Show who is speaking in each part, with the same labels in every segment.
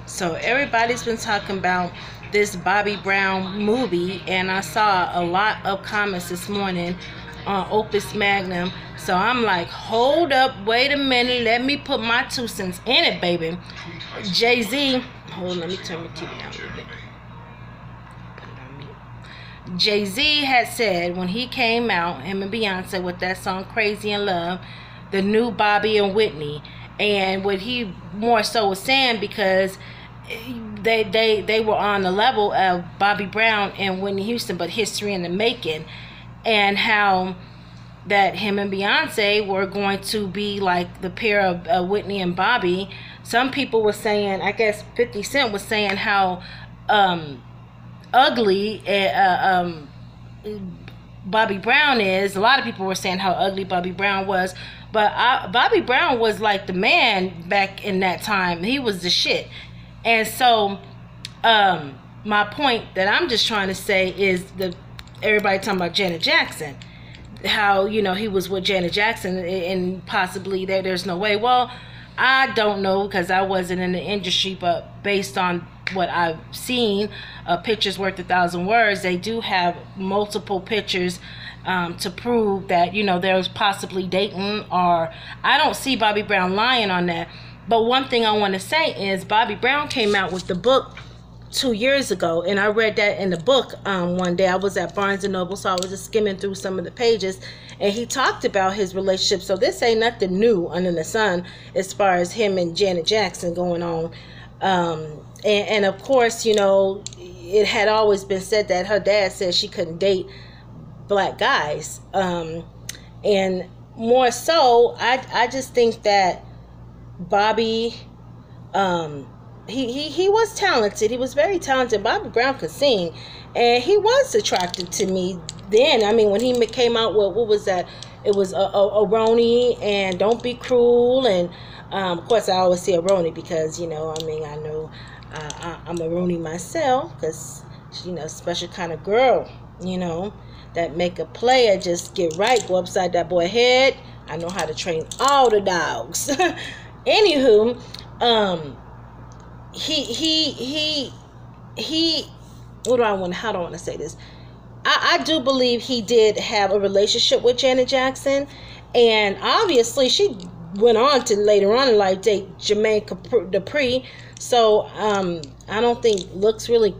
Speaker 1: So everybody's been talking about this Bobby Brown movie, and I saw a lot of comments this morning on Opus Magnum. So I'm like, hold up, wait a minute, let me put my 2 cents in it, baby. Jay-Z, hold on, let me turn my TV down a little bit. Put it on mute. Jay-Z had said when he came out, him and Beyonce with that song Crazy in Love, the new Bobby and Whitney. And what he more so was saying, because they were on the level of Bobby Brown and Whitney Houston, but history in the making, and how that him and Beyonce were going to be like the pair of Whitney and Bobby. Some people were saying, I guess 50 Cent was saying how ugly Bobby Brown is. A lot of people were saying how ugly Bobby Brown was, but Bobby Brown was like the man back in that time. He was the shit. And so my point that I'm just trying to say is everybody talking about Janet Jackson, how, you know, he was with Janet Jackson and possibly there's no way. Well, I don't know because I wasn't in the industry, but based on what I've seen, a picture's worth 1,000 words. They do have multiple pictures to prove that, you know, there was possibly dating, or I don't see Bobby Brown lying on that. But one thing I want to say is Bobby Brown came out with the book 2 years ago, and I read that in the book one day. I was at Barnes & Noble, so I was just skimming through some of the pages, and he talked about his relationship. So this ain't nothing new under the sun as far as him and Janet Jackson going on. And of course, you know, it had always been said that her dad said she couldn't date black guys. And more so, I just think that Bobby, he was talented. He was very talented. Bobby Brown could sing, and he was attractive to me then. I mean, when he came out with, what was that? It was a Roni and Don't Be Cruel, and of course I always say a Roni because, you know, I mean, I know I'm a Roni myself, because, you know, special kind of girl, you know, that make a player just get right, go upside that boy head. I know how to train all the dogs. Anywho, he what do I want, how do I want to say this? I do believe he did have a relationship with Janet Jackson, and obviously she went on to later on in life date Jermaine Dupri. So I don't think looks really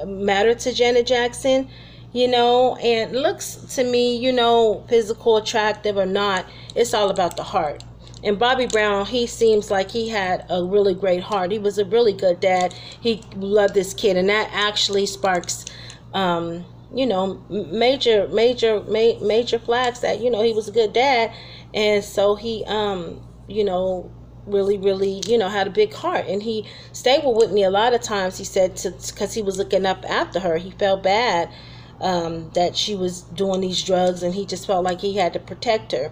Speaker 1: matter to Janet Jackson, you know. And looks to me, you know, physical, attractive or not, it's all about the heart. And Bobby Brown, he seems like he had a really great heart. He was a really good dad. He loved this kid, and that actually sparks, you know, major flags that, you know, he was a good dad. And so he, you know, really, you know, had a big heart. And he stayed with Whitney a lot of times, he said, because he was looking up after her. He felt bad that she was doing these drugs, and he just felt like he had to protect her.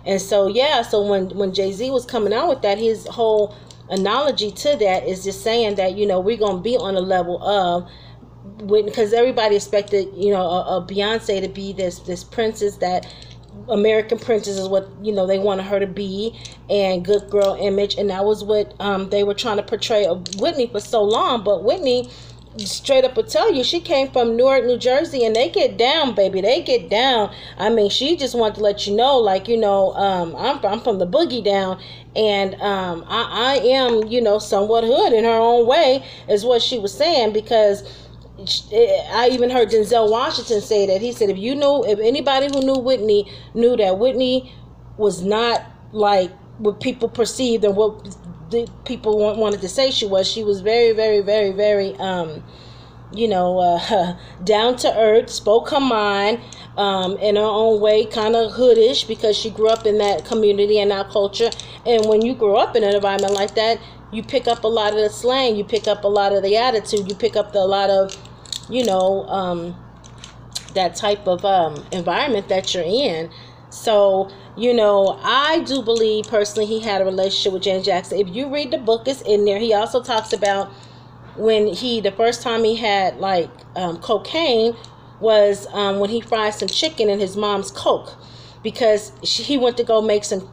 Speaker 1: And so, yeah, so when Jay-Z was coming out with that, his whole analogy to that is just saying that, you know, we're going to be on a level of, because everybody expected, you know, a Beyonce to be this princess, that American princess is what, you know, they wanted her to be, and good girl image. And that was what they were trying to portray of Whitney for so long. But Whitney, straight up will tell you, she came from Newark, New Jersey, and they get down, baby. They get down. I mean, she just wanted to let you know, like, you know, I'm from the boogie down, and I am, you know, somewhat hood in her own way, is what she was saying. Because I even heard Denzel Washington say that. He said, if anybody who knew Whitney knew that Whitney was not like what people perceived and what the people wanted to say she was very, very, very, very, you know, down to earth, spoke her mind, in her own way, kind of hoodish, because she grew up in that community and that culture. And when you grow up in an environment like that, you pick up a lot of the slang, you pick up a lot of the attitude, you pick up a lot of, you know, that type of environment that you're in. So, you know, I do believe personally he had a relationship with Janet Jackson. If you read the book, it's in there. He also talks about when the first time he had like cocaine was when he fried some chicken in his mom's Coke, because he went to go make some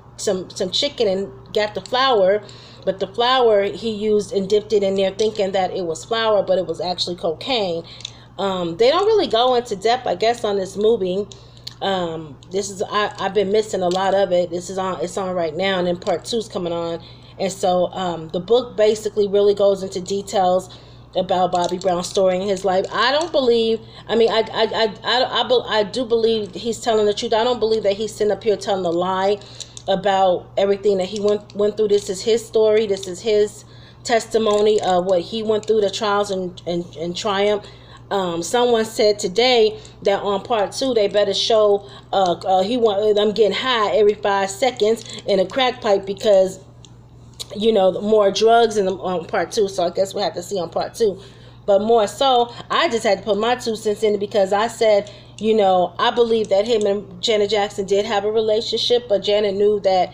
Speaker 1: chicken and got the flour But the flour he used and dipped it in there thinking that it was flour, but it was actually cocaine. They don't really go into depth, I guess, on this movie. I've been missing a lot of it. It's on right now, and then part 2 is coming on. And so the book basically really goes into details about Bobby Brown's story and his life. I don't believe, I do believe he's telling the truth. I don't believe that he's sitting up here telling a lie about everything that he went through. This is his story. This is his testimony of what he went through, the trials and triumph. Someone said today that on part 2 they better show them getting high every 5 seconds in a crack pipe, because more drugs on part 2. So I guess we'll have to see on part 2. But more so, I just had to put my 2 cents in it, because I said, I believe that him and Janet Jackson did have a relationship, but Janet knew that,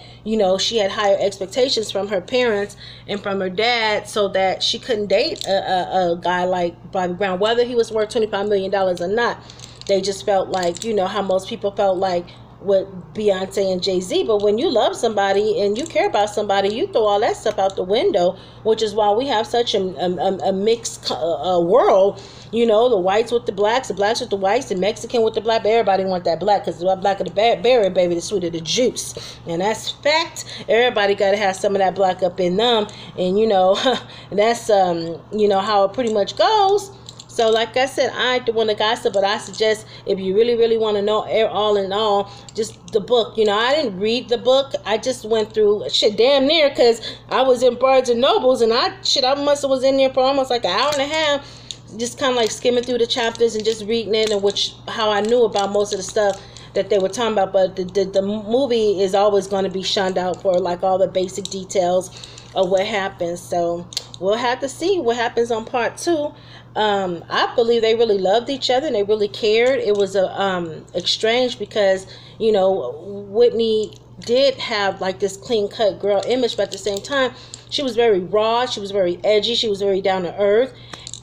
Speaker 1: she had higher expectations from her parents and from her dad, so that she couldn't date a guy like Bobby Brown, whether he was worth $25 million or not. They just felt like, how most people felt like with Beyonce and Jay-Z. But when you love somebody and you care about somebody, you throw all that stuff out the window, which is why we have such a mixed world. The whites with the blacks with the whites, the Mexican with the black. Everybody want that black, because the black of the berry, baby, the sweeter the juice. And that's fact. Everybody got to have some of that black up in them. And, that's, how it pretty much goes. So, like I said, I ain't the one to gossip, but I suggest, if you really, really want to know all in all, just the book. I didn't read the book. I just went through shit damn near, because I was in Barnes and Nobles, and I must have was in there for almost like an hour and a half, just kind of like skimming through the chapters and just reading it, and how I knew about most of the stuff that they were talking about. But the movie is always going to be shunned out for like all the basic details of what happens. So we'll have to see what happens on part 2. I believe they really loved each other and they really cared. It was strange because, Whitney did have like this clean cut girl image, but at the same time, she was very raw. She was very edgy. She was very down to earth.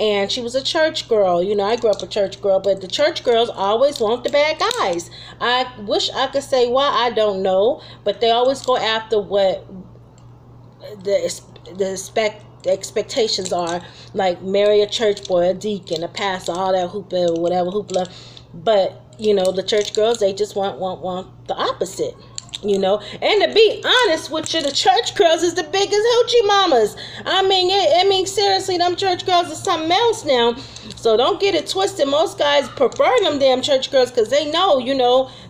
Speaker 1: And she was a church girl. I grew up a church girl, but the church girls always want the bad guys. I wish I could say why, I don't know, but they always go after what the expectations are, like marry a church boy, a deacon, a pastor, all that hoopla, whatever hoopla. But the church girls, they just want the opposite. And to be honest with you, the church girls is the biggest hoochie mamas. I mean, seriously, them church girls are something else now. So don't get it twisted. Most guys prefer them damn church girls, because they know,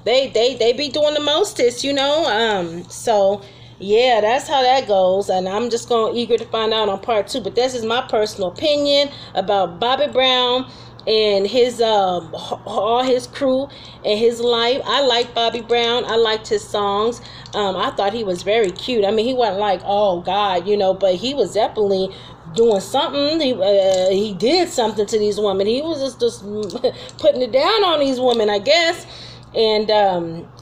Speaker 1: they be doing the mostest, So yeah, that's how that goes. And I'm just eager to find out on part 2. But this is my personal opinion about Bobby Brown and his all his crew and his life. I like Bobby Brown. I liked his songs. I thought he was very cute. I mean, he wasn't like, oh God, but he was definitely doing something. He did something to these women. He was just putting it down on these women, I guess. And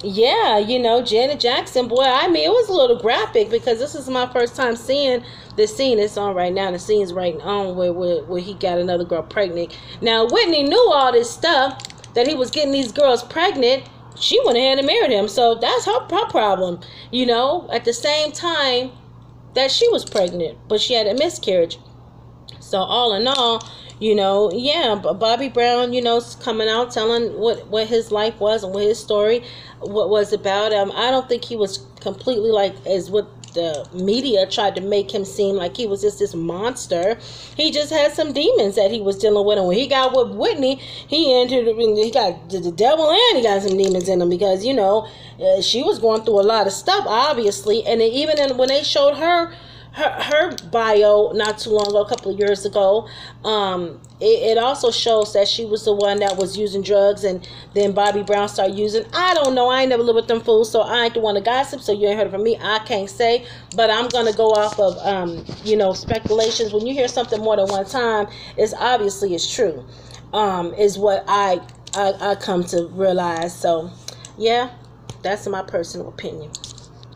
Speaker 1: yeah, Janet Jackson, boy, it was a little graphic, because this is my first time seeing this scene. It's on right now. The scene's right on where he got another girl pregnant. Now, Whitney knew all this stuff, that he was getting these girls pregnant. She went ahead and married him, so that's her problem. At the same time that she was pregnant, but she had a miscarriage. So all in all, yeah, Bobby Brown, coming out telling what his life was and what his story was about. I don't think he was completely like as what the media tried to make him seem like. He was just this monster. He just had some demons that he was dealing with, and when he got with Whitney, he got the devil, and he got some demons in him, because she was going through a lot of stuff, obviously. And even when they showed her bio not too long ago, a couple of years ago, it also shows that she was the one that was using drugs, and then Bobby Brown started using. I don't know, I ain't never lived with them fools, so I ain't the one to gossip, so you ain't heard it from me. I can't say, but I'm gonna go off of speculations. When you hear something more than one time, it's true, is what I come to realize. So yeah, that's my personal opinion.